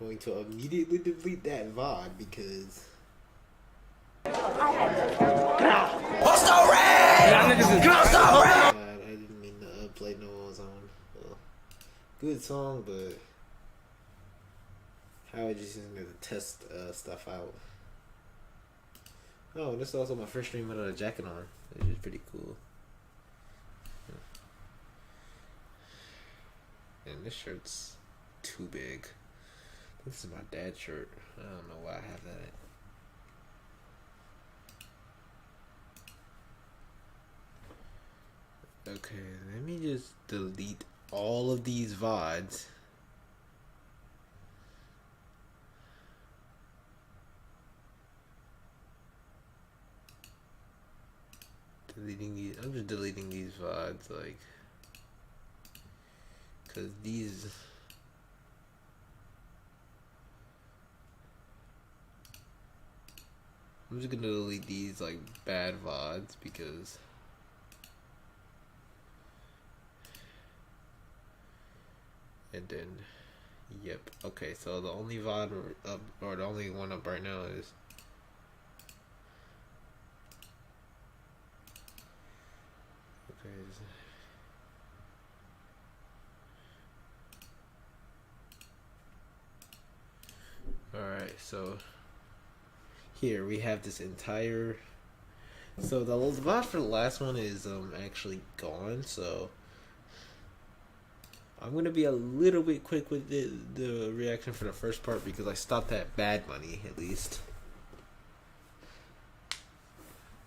going to immediately delete that VOD because What's the red? What's the red? I didn't mean to play No Zone. Well, good song, but I was just using it to test stuff out. Oh, this is also my first stream without a jacket on, which is pretty cool. And this shirt's too big. This is my dad's shirt. I don't know why I have that. Okay, let me just delete all of these VODs. Deleting these. I'm just deleting these VODs, like, cause these. I'm just gonna delete these like bad VODs because and then yep. Okay, so the only VOD up or the only one up right now is okay. Alright, so here we have this entire. So the VOD for the last one is actually gone. So I'm gonna be a little bit quick with the reaction for the first part because I stopped at Bad Money at least.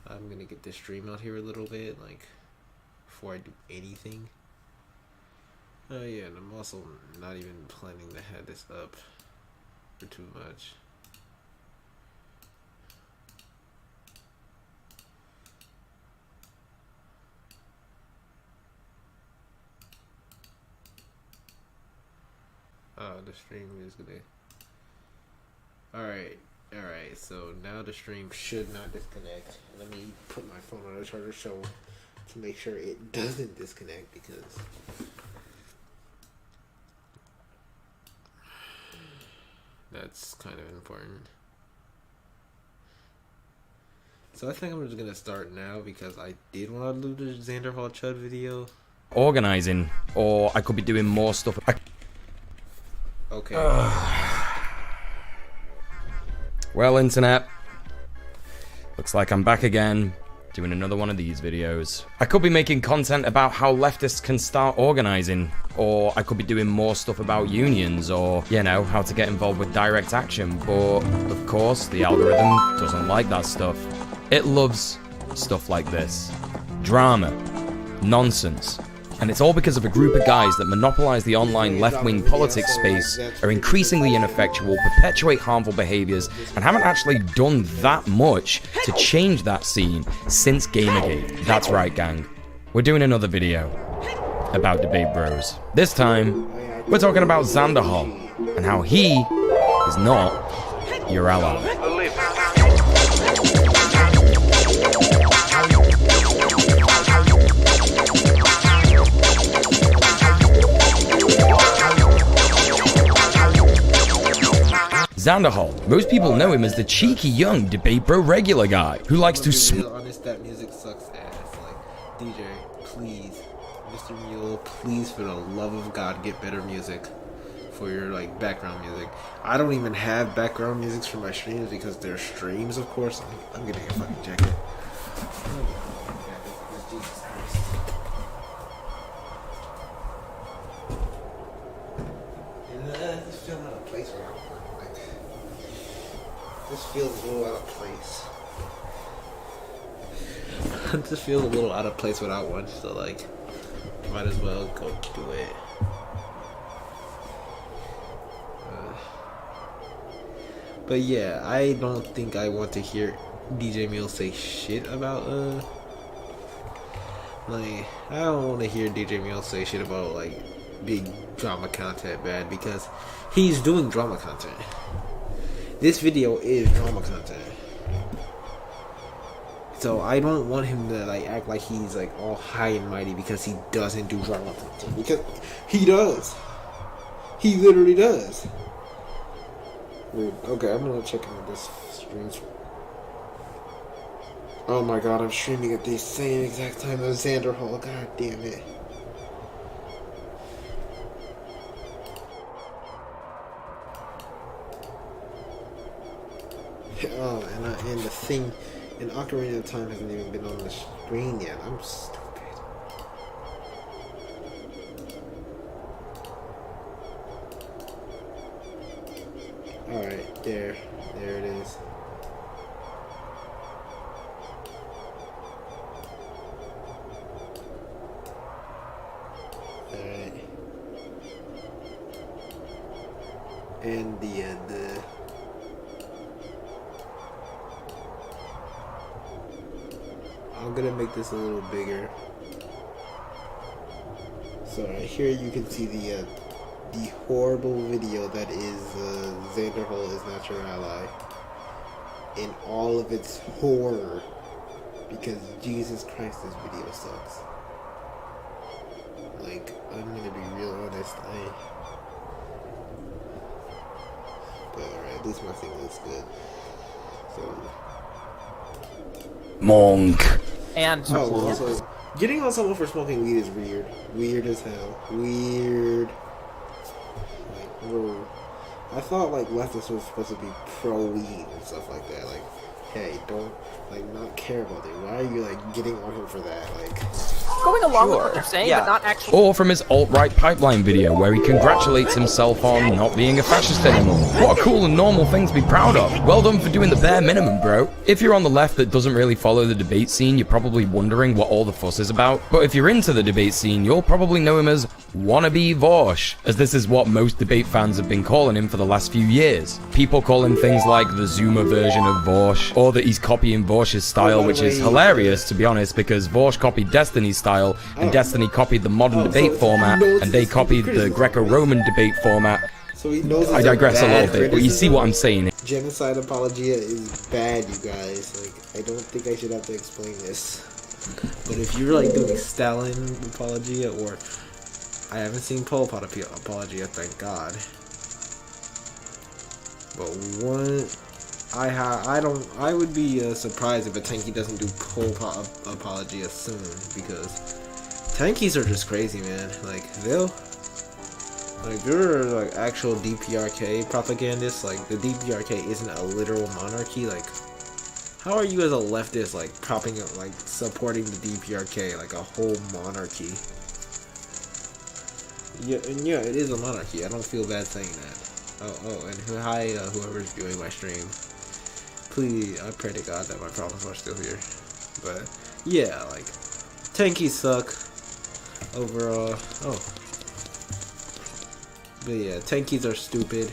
I'm gonna get this stream out here a little bit, like before I do anything. Oh yeah, and I'm also not even planning to have this up for too much. Oh, the stream is gonna. Alright, so now the stream should not disconnect. Let me put my phone on the charger so to make sure it doesn't disconnect because that's kind of important. So I think I'm just gonna start now because I did want to do the xanderhal chud video. Organizing, or I could be doing more stuff. Okay. Well, internet, looks like I'm back again, doing another one of these videos. I could be making content about how leftists can start organizing, or I could be doing more stuff about unions, or, you know, how to get involved with direct action, but, of course, the algorithm doesn't like that stuff. It loves stuff like this. Drama. Nonsense. And it's all because of a group of guys that monopolize the online left-wing politics space, are increasingly ineffectual, perpetuate harmful behaviors, and haven't actually done that much to change that scene since Gamergate. That's right, gang. We're doing another video about Debate Bros. This time, we're talking about xanderhal, and how he is not your ally. xanderhal. Most people know him as the cheeky young Debate Bro regular guy who likes to honest, that music sucks ass. Like, DJ, please, Mr. Mule, please, for the love of God, get better music for your like background music. I don't even have background music for my streams because they're streams, of course. I'm getting a fucking jacket. This feels a little out of place. This feels a little out of place without one, so like, might as well go do it. But yeah, I don't think I want to hear djmuel say shit about like, I don't want to hear djmuel say shit about like big drama content bad because he's doing drama content. This video is drama content. So I don't want him to like act like he's like all high and mighty because he doesn't do drama content. Because he does. He literally does. Weird. Okay, I'm gonna check into this stream. Oh my god, I'm streaming at the same exact time as xanderhal. God damn it. Oh, and the thing, and Ocarina of Time hasn't even been on the screen yet. I'm stupid. Alright, there it is. Alright. And the I'm gonna make this a little bigger. So right here you can see the horrible video that is xanderhal is not your ally in all of its horror, because Jesus Christ, this video sucks. Like, I'm gonna be real honest, but alright, at least my thing looks good. So Monk. And also, getting on someone for smoking weed is weird. Weird as hell. Weird. Like, bro, I thought like leftists was supposed to be pro weed and stuff like that. Like, hey, don't like not care about it. Why are you like getting on him for that? Like, going along with what they're saying, but not actually. Or from his alt-right pipeline video where he congratulates himself on not being a fascist anymore. What a cool and normal thing to be proud of. Well done for doing the bare minimum, bro. If you're on the left that doesn't really follow the debate scene, you're probably wondering what all the fuss is about. But if you're into the debate scene, you'll probably know him as wannabe Vosh, as this is what most debate fans have been calling him for the last few years. People call him things like the Zoomer version of Vosh, or that he's copying Vosh's style, which is hilarious to be honest, because Vosh copied Destiny's style, and Destiny copied the modern debate format, and they copied the Greco-Roman debate format. so he knows. I digress a little bit, but you see what I'm saying. Genocide apologia is bad, you guys. Like, I don't think I should have to explain this. But if you're like doing Stalin apologia, or I haven't seen Pol Pot apologia, thank God. But one, I would be surprised if a tanky doesn't do Pol Pot apologia soon, because tankies are just crazy, man. Like, there are like actual DPRK propagandists. Like, the DPRK isn't a literal monarchy. Like, how are you as a leftist like propping up, like supporting the DPRK, like a whole monarchy? Yeah, and yeah, it is a monarchy. I don't feel bad saying that. Oh, and hi, whoever's viewing my stream. Please, I pray to God that my problems are still here. But yeah, like, tankies suck overall. Oh, but yeah, tankies are stupid.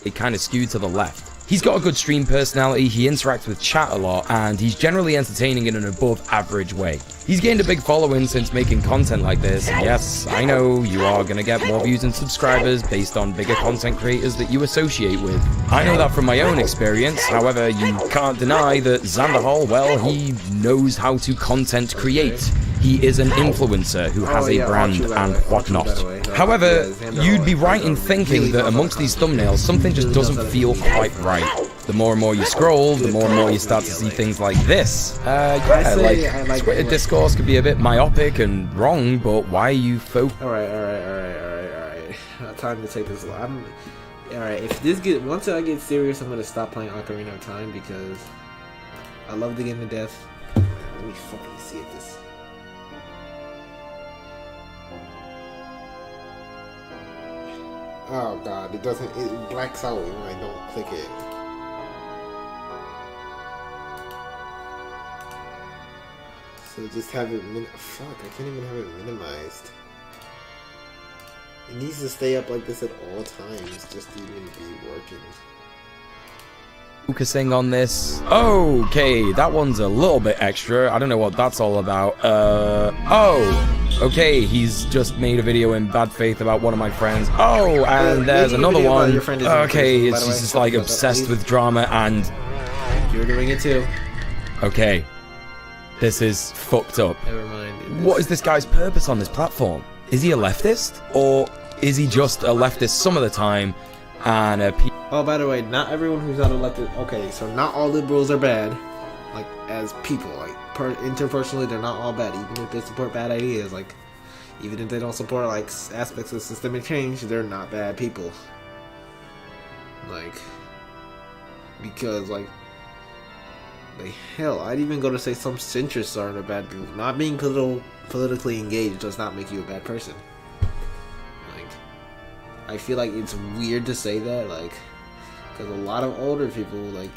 It kind of skewed to the left. He's got a good stream personality, he interacts with chat a lot, and he's generally entertaining in an above average way. He's gained a big following since making content like this. Yes, I know, you are gonna get more views and subscribers based on bigger content creators that you associate with. I know that from my own experience, however, you can't deny that xanderhal, well, he knows how to content create. He is an influencer who has a brand and whatnot. However, you'd be right in thinking that amongst these thumbnails, something just doesn't feel quite right. The more and more you scroll, the more and more you start to see things like this. Like Twitter discourse could be a bit myopic and wrong, but why are you Alright. Time to take this. Alright, if this once I get serious, I'm gonna stop playing Ocarina of Time, because I love the game to death. Let me fucking see if this. Oh god, it blacks out when I don't click it. So just have it fuck, I can't even have it minimized. It needs to stay up like this at all times just to even be working. Focusing on this. Okay, that one's a little bit extra. I don't know what that's all about. Okay, he's just made a video in bad faith about one of my friends. Oh, and there's another one. Okay, it's just like obsessed with drama, and you're doing it too. Okay, this is fucked up. Never mind. What is this guy's purpose on this platform? Is he a leftist? Or is he just a leftist some of the time? And oh, by the way, not everyone who's not elected. Okay, so not all liberals are bad. Like as people, like interpersonally, they're not all bad. Even if they support bad ideas, like even if they don't support like aspects of systemic change, they're not bad people. Like because like hell, I'd even go to say some centrists aren't a bad people. Not being politically engaged does not make you a bad person. I feel like it's weird to say that, like, because a lot of older people, like,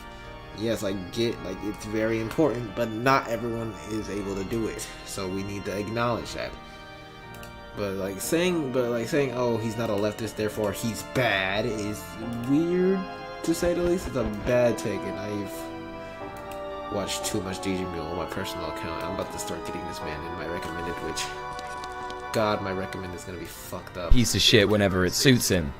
yes, I get, like, it's very important, but not everyone is able to do it, so we need to acknowledge that. But saying, oh, he's not a leftist, therefore he's bad, is weird, to say the least. It's a bad take, and I've watched too much djmuel on my personal account. I'm about to start getting this man in my recommended, which... God, my recommend is gonna be fucked up. Piece of shit whenever it suits him.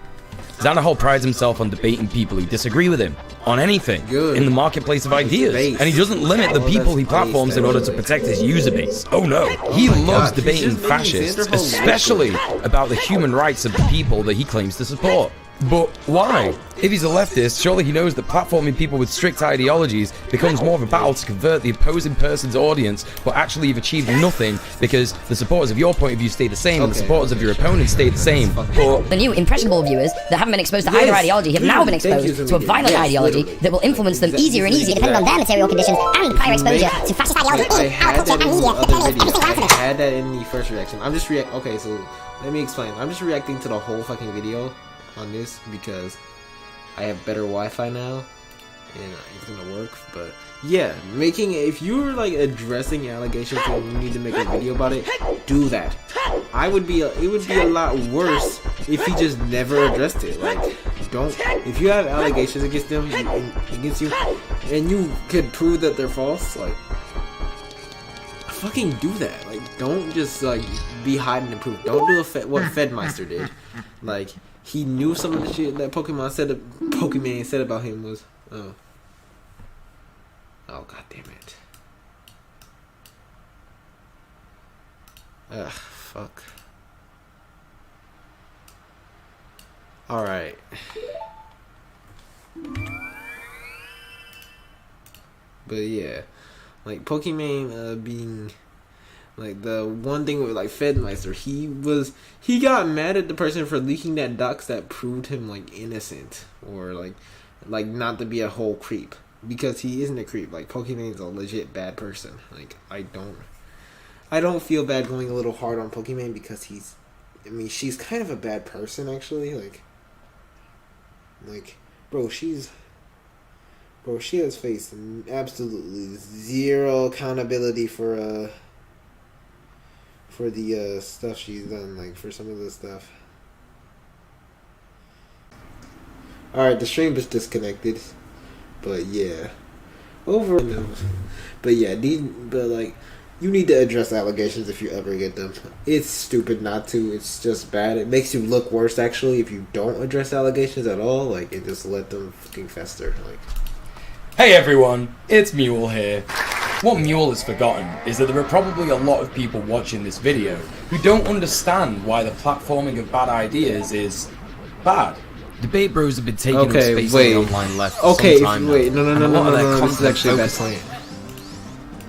xanderhal prides himself on debating people who disagree with him on anything in the marketplace of ideas, and he doesn't limit the people he platforms in order to protect his user base. Oh no, he loves debating fascists, especially about the human rights of the people that he claims to support. But why? If he's a leftist, surely he knows that platforming people with strict ideologies becomes more of a battle to convert the opposing person's audience, but actually you've achieved nothing because the supporters of your point of view stay the same and the supporters of your opponent stay the same. But the new impressionable viewers that haven't been exposed to either ideology have now been exposed to a violent ideology that will influence them easier and easier depending on their material conditions and prior exposure to fascist ideology in our culture and media and everything else. I had that in the first reaction. I'm just okay, so let me explain. I'm just reacting to the whole fucking video on this because I have better Wi-Fi now and it's gonna work. But yeah, if you're like addressing allegations and you need to make a video about it, do that. It would be a lot worse if he just never addressed it. Like, if you have allegations against them, and you could prove that they're false, like, fucking do that. Like, don't just like be hiding the proof. Don't do what Fedmeister did. Like, he knew some of the shit that Pokemon said about him was oh god damn it. Ugh, fuck. Alright. But yeah, like Pokemon being like the one thing with like Fedmeister, he got mad at the person for leaking that docs that proved him like innocent or like not to be a whole creep, because he isn't a creep. Like, Pokemon's a legit bad person. Like, I don't feel bad going a little hard on Pokemon because she's kind of a bad person actually. Like bro, she has faced absolutely zero accountability for the stuff she's done, like for some of the stuff. Alright, the stream is disconnected. But yeah. But yeah, like, you need to address allegations if you ever get them. It's stupid not to. It's just bad. It makes you look worse actually if you don't address allegations at all, like, and just let them fucking fester. Like, hey everyone, it's Mule here. What Mule has forgotten is that there are probably a lot of people watching this video who don't understand why the platforming of bad ideas is bad. Debate bros have been taking up space on the online left for some time now. No, this is actually a bad point.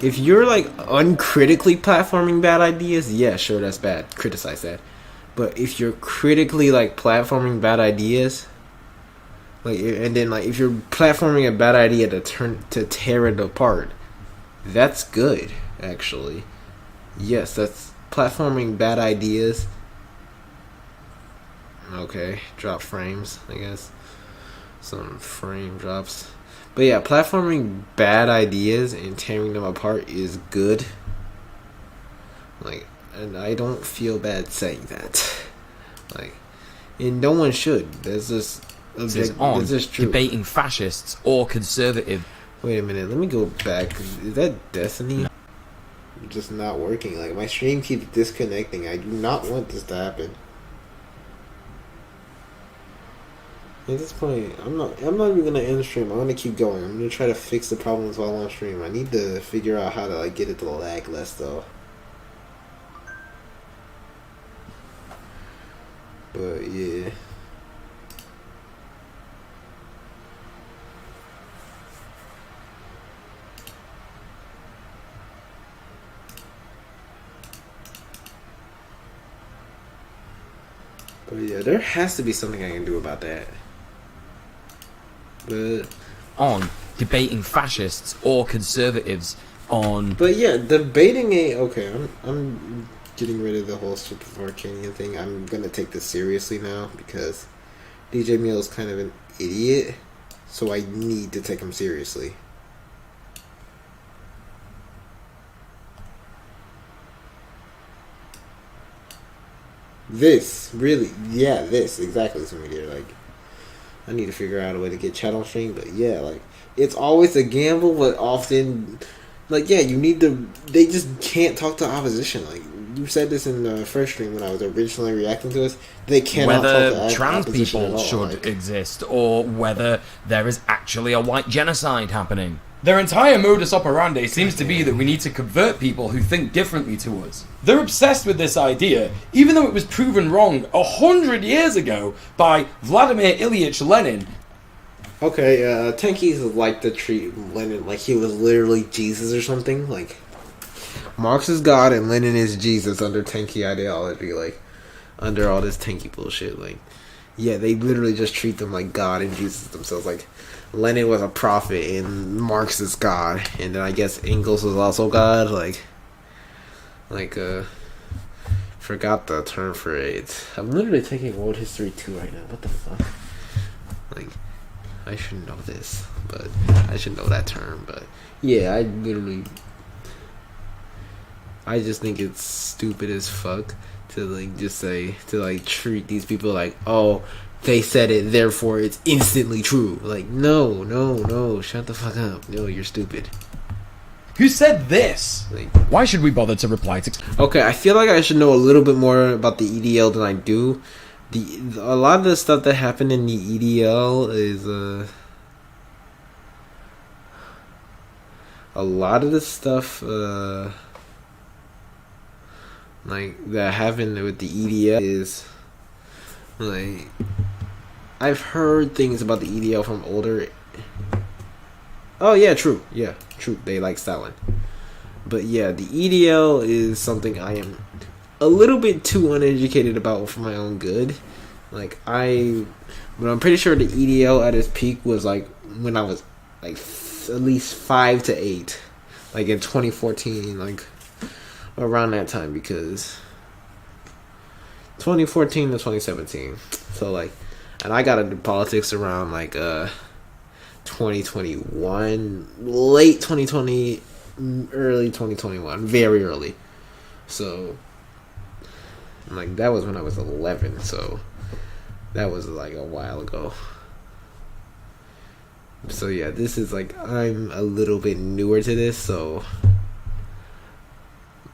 If you're like uncritically platforming bad ideas, yeah, sure, that's bad. Criticize that. But if you're critically like platforming bad ideas, like, and then like if you're platforming a bad idea to tear it apart, that's good, actually. Yes, that's platforming bad ideas. Okay, drop frames, I guess. Some frame drops. But yeah, platforming bad ideas and tearing them apart is good. Like, and I don't feel bad saying that. Like, and no one should. That's just true. Debating fascists or conservative. Wait a minute, let me go back. Is that Destiny? Just not working. Like, my stream keeps disconnecting. I do not want this to happen. At this point, I'm not even gonna end stream. I'm gonna keep going. I'm gonna try to fix the problems while on stream. I need to figure out how to like get it to lag less though. But yeah. But yeah, there has to be something I can do about that. But on debating fascists or conservatives on. But yeah, debating ain't okay. I'm getting rid of the whole Supermarcanian thing. I'm gonna take this seriously now because djmuel is kind of an idiot, so I need to take him seriously. This really, yeah, this exactly, some idiot. Like, I need to figure out a way to get chat on stream. But yeah, like, it's always a gamble, but often, like, yeah, you need to. They just can't talk to opposition. Like, you said this in the first stream when I was originally reacting to us. They cannot whether talk to trans opposition people at all. should Like, exist, or whether there is actually a white genocide happening. Their entire modus operandi seems to be that we need to convert people who think differently to us. They're obsessed with this idea, even though it was proven wrong 100 years ago by Vladimir Ilyich Lenin. Okay, tankies like to treat Lenin like he was literally Jesus or something. Like, Marx is God and Lenin is Jesus under tanky ideology. Like, under all this tanky bullshit. Like, yeah, they literally just treat them like God and Jesus themselves. Like, Lenin was a prophet and Marx is God, and then I guess Engels was also God. Forgot the term for it. I'm literally taking World History 2 right now. What the fuck? Like, I should know this, but I should know that term. But yeah, I just think it's stupid as fuck to like just say to like treat these people like, oh, they said it, therefore it's instantly true. Like, no, shut the fuck up. No, you're stupid. Who said this? Like, why should we bother to reply to... Okay, I feel like I should know a little bit more about the EDL than I do. A lot of the stuff that happened in the EDL is a lot of the stuff like that happened with the EDL is like, I've heard things about the EDL from older. Oh yeah, true. Yeah, true. They like Stalin. But yeah, the EDL is something I am a little bit too uneducated about for my own good. Like, but I'm pretty sure the EDL at its peak was like when I was like at least 5 to 8, like in 2014, like around that time, because 2014 to 2017. So like, and I got into politics around like 2021, late 2020, early 2021, very early. So like, that was when I was 11, so that was like a while ago. So yeah, this is like, I'm a little bit newer to this, so,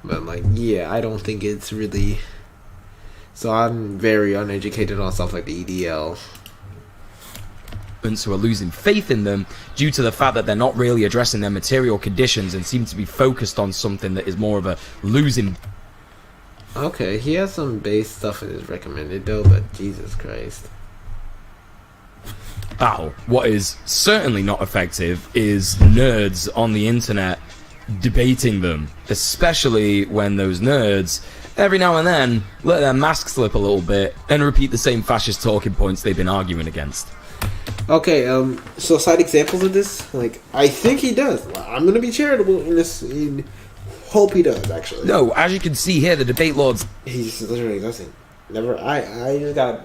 but like, yeah, I don't think it's really, so I'm very uneducated on stuff like the EDL. Who are losing faith in them due to the fact that they're not really addressing their material conditions and seem to be focused on something that is more of a losing. Okay, he has some base stuff in his recommended though, but Jesus Christ. Battle. What is certainly not effective is nerds on the internet debating them, especially when those nerds every now and then let their mask slip a little bit and repeat the same fascist talking points they've been arguing against. Okay, so side examples of this, like, I think he does. I'm gonna be charitable in this. Hope he does, actually. No, as you can see here, the debate lords. He just literally doesn't. Never. I just got.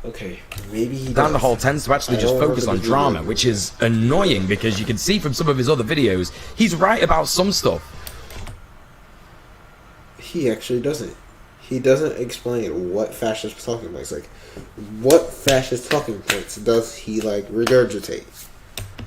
Okay, maybe he does. Xanderhal tends to actually just focus on drama, which is annoying because you can see from some of his other videos, he's right about some stuff. He actually doesn't. He doesn't explain what fascist talking points, like, what fascist talking points does he, like, regurgitate?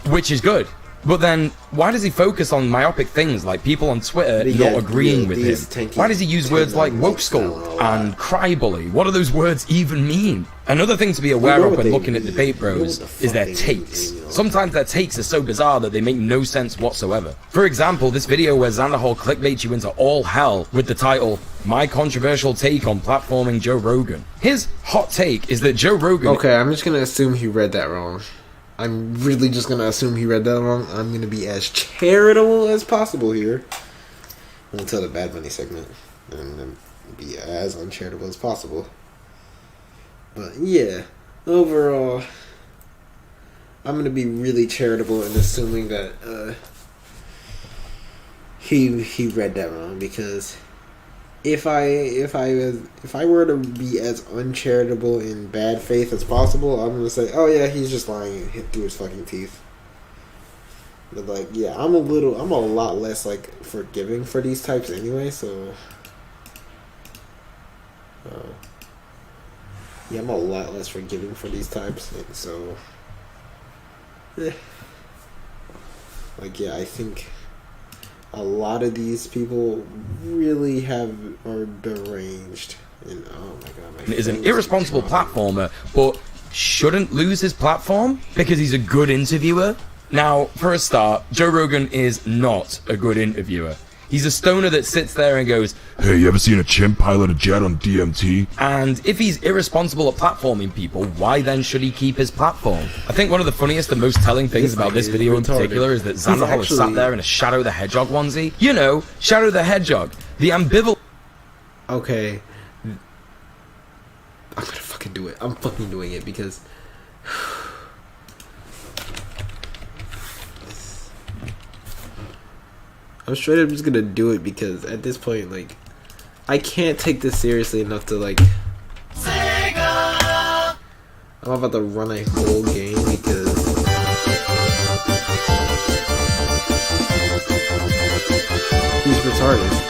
Which is good. But then, why does he focus on myopic things like people on Twitter not agreeing with him? Why does he use words like woke skull and cry bully? What do those words even mean? Another thing to be aware of when looking at debate bros is their takes. Sometimes their takes are so bizarre that they make no sense whatsoever. For example, this video where xanderhal clickbaits you into all hell with the title, "My Controversial Take on Platforming Joe Rogan." His hot take is that Joe Rogan... Okay, I'm just gonna assume he read that wrong. I'm really just gonna assume he read that wrong. I'm gonna be as charitable as possible here until the Bad Money segment. I'm gonna be as uncharitable as possible. But yeah, overall, I'm gonna be really charitable in assuming that he read that wrong, because if I were to be as uncharitable in bad faith as possible, I'm gonna say, oh yeah, he's just lying and hit through his fucking teeth. But like, yeah, I'm a lot less like forgiving for these types anyway. So, yeah, I'm a lot less forgiving for these types, and so, like, yeah, I think a lot of these people really are deranged. And oh my god, is an irresponsible platformer, but shouldn't lose his platform because he's a good interviewer. Now, for a start, Joe Rogan is not a good interviewer. He's a stoner that sits there and goes, "Hey, you ever seen a chimp pilot a jet on DMT?" And if he's irresponsible at platforming people, why then should he keep his platform? I think one of the funniest and most telling things about this video in particular is that xanderhal is sat there in a Shadow the Hedgehog onesie. You know, Shadow the Hedgehog. The ambivalent... Okay. I'm gonna fucking do it. I'm fucking doing it because... I'm straight up just gonna do it because at this point, like, I can't take this seriously enough to, like... I'm about to run a whole game because... he's retarded.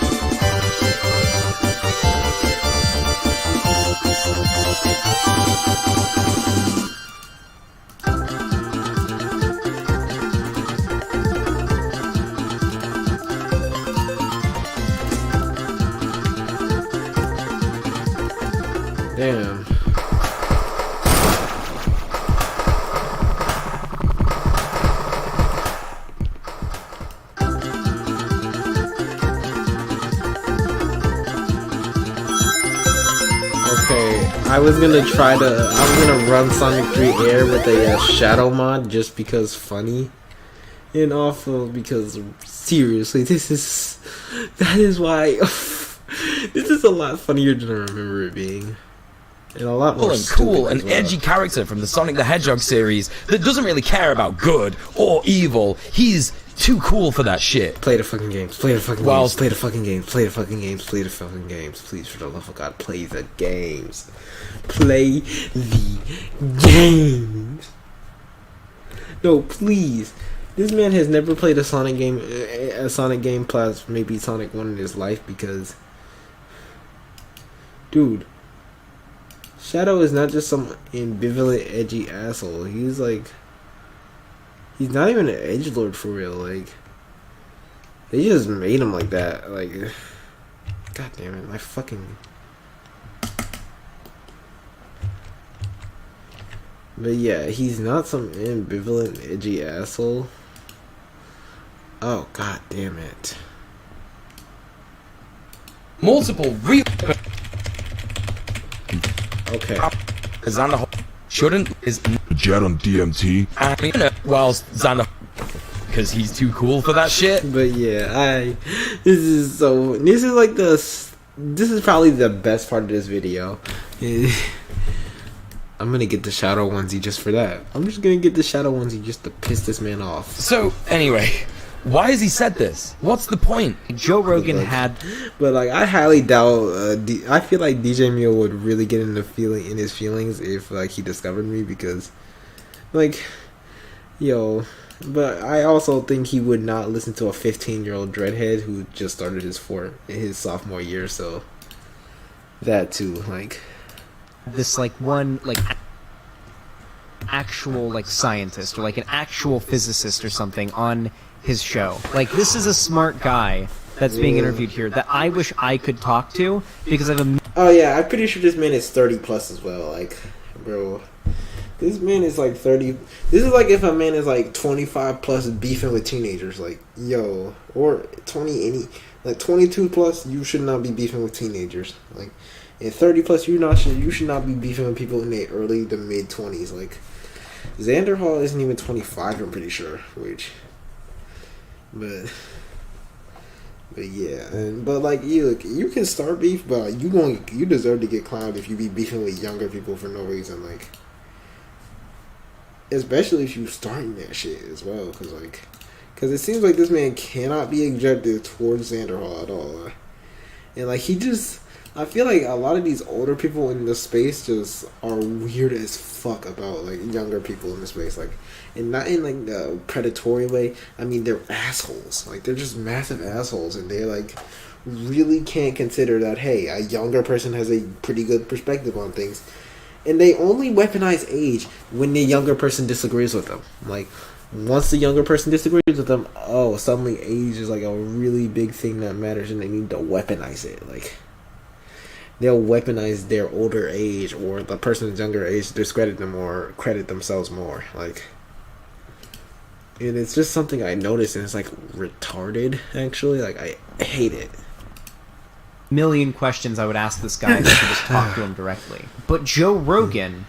Damn. Okay, I was gonna run Sonic 3 Air with a shadow mod just because funny. And also because seriously, that is why this is a lot funnier than I remember it being. And a lot more cool and edgy character from the Sonic the Hedgehog series that doesn't really care about good or evil. He's too cool for that shit. Play the fucking games. Play the fucking games. Play the fucking games. Play the fucking games. Play the fucking games. Please, for the love of God, play the games. Play the games. No, please. This man has never played a Sonic game plus maybe Sonic 1 in his life because, dude, Shadow is not just some ambivalent, edgy asshole. He's like, he's not even an edgelord for real. Like, they just made him like that. Like, god damn it, my fucking. But yeah, he's not some ambivalent, edgy asshole. Oh, god damn it. Multiple real... Okay. Xanderhal shouldn't is a jet on DMT. And whilst Xanderhal, because he's too cool for that shit. But yeah, this is probably the best part of this video. I'm gonna get the shadow onesie just for that. I'm just gonna get the shadow onesie just to piss this man off. So anyway, why has he said this? What's the point? Joe Rogan but like, I highly doubt. I feel like djmuel would really get in his feelings if like he discovered me, because, like, yo. But I also think he would not listen to a 15-year-old dreadhead who just started his sophomore year. So that too, like. This like one like actual like scientist or like an actual physicist or something on his show. Like, this is a smart guy that's being interviewed here that I wish I could talk to, because I've a... Oh yeah, I'm pretty sure this man is 30 plus as well. Like, bro, this man is like 30. This is like if a man is like 25 plus beefing with teenagers. Like, yo, or 22 plus, you should not be beefing with teenagers. Like, and 30 plus, you should not be beefing with people in their early to mid 20s. Like, xanderhal isn't even 25, I'm pretty sure. But yeah, but like you can start beef, but you deserve to get clowned if you be beefing with younger people for no reason, like, especially if you starting that shit as well, because it seems like this man cannot be objective towards xanderhal at all, and like I feel like a lot of these older people in this space just are weird as fuck about like younger people in this space, like, and not in like the predatory way. I mean, they're assholes. Like, they're just massive assholes, and they like really can't consider that, hey, a younger person has a pretty good perspective on things, and they only weaponize age when the younger person disagrees with them. Like, once the younger person disagrees with them, oh, suddenly age is like a really big thing that matters, and they need to weaponize it. Like, they'll weaponize their older age or the person's younger age to discredit them or credit themselves more. Like, and it's just something I noticed, and it's like retarded, actually. Like, I hate it. Million questions I would ask this guy if I could just talk to him directly. But Joe Rogan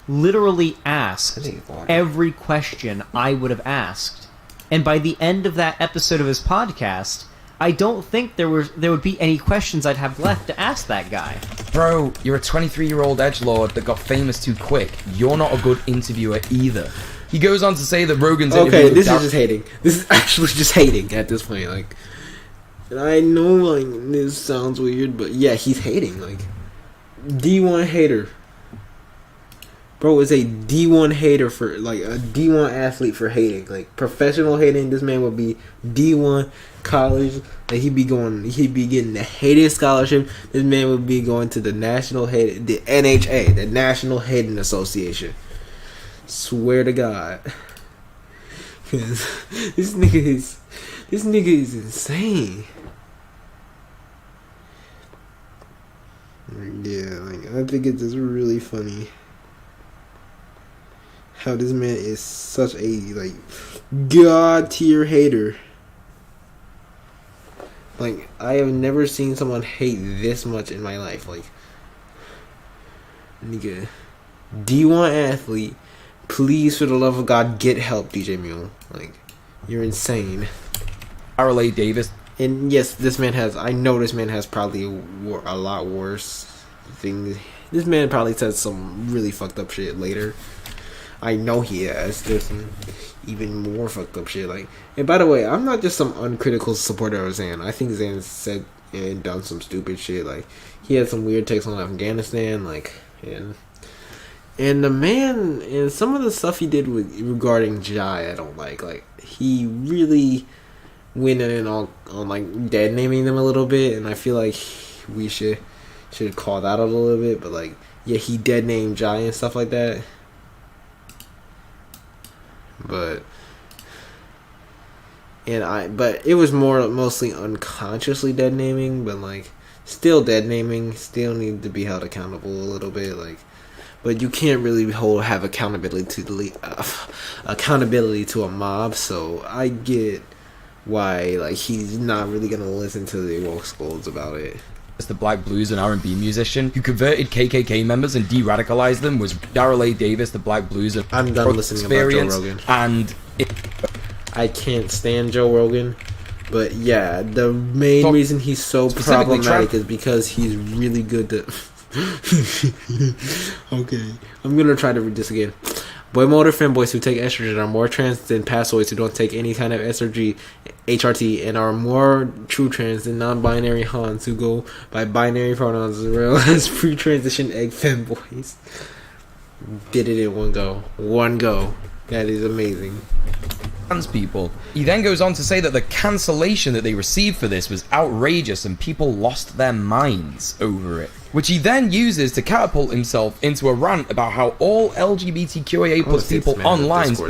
literally asked every question I would have asked. And by the end of that episode of his podcast, I don't think there would be any questions I'd have left to ask that guy. Bro, you're a 23-year-old edgelord that got famous too quick. You're not a good interviewer either. He goes on to say that Rogan's okay, this is just hating. This is actually just hating at this point. Like, and I know, like, this sounds weird, but yeah, he's hating. Like, D1 hater. Bro is a D1 hater for, like, a D1 athlete for hating. Like, professional hating, this man would be D1 college. Like, he'd be getting the hating scholarship. This man would be going to the the NHA, the National Hating Association. Swear to God. Cause this nigga is insane. Yeah, like, I think it's just really funny how this man is such a, like, god tier hater. Like, I have never seen someone hate this much in my life. Like, nigga, D1 athlete, please, for the love of God, get help, djmuel. Like, you're insane. Darrell Davis. And yes, I know this man has probably a lot worse things. This man probably said some really fucked up shit later. I know he has. There's some even more fucked up shit. Like, and by the way, I'm not just some uncritical supporter of Xan. I think Xan said and done some stupid shit. Like, he had some weird takes on Afghanistan. Like, and the man, and some of the stuff he did regarding Jai, I don't like. Like, he really went in on like dead naming them a little bit, and I feel like we should call that out a little bit. But like, yeah, he dead named Jai and stuff like that. But it was mostly unconsciously dead naming, but like, still dead naming, still need to be held accountable a little bit. Like, but you can't really have accountability to a mob. So I get why, like, he's not really gonna listen to the woke scolds about it. The black blues and R&B musician who converted KKK members and de-radicalized them was Darrell Davis, the black blues and I'm done listening about Joe Rogan. And I can't stand Joe Rogan, but yeah, the main reason he's so problematic is because he's really good to. Okay, I'm gonna try to read this again. Boy motor femboys who take estrogen are more trans than passoids who don't take any kind of SRG, HRT, and are more true trans than non-binary Hans who go by binary pronouns as well as pre-transition egg femboys. Did it in one go. That is amazing. trans people. He then goes on to say that the cancellation that they received for this was outrageous and people lost their minds over it, which he then uses to catapult himself into a rant about how all LGBTQIA+ people online,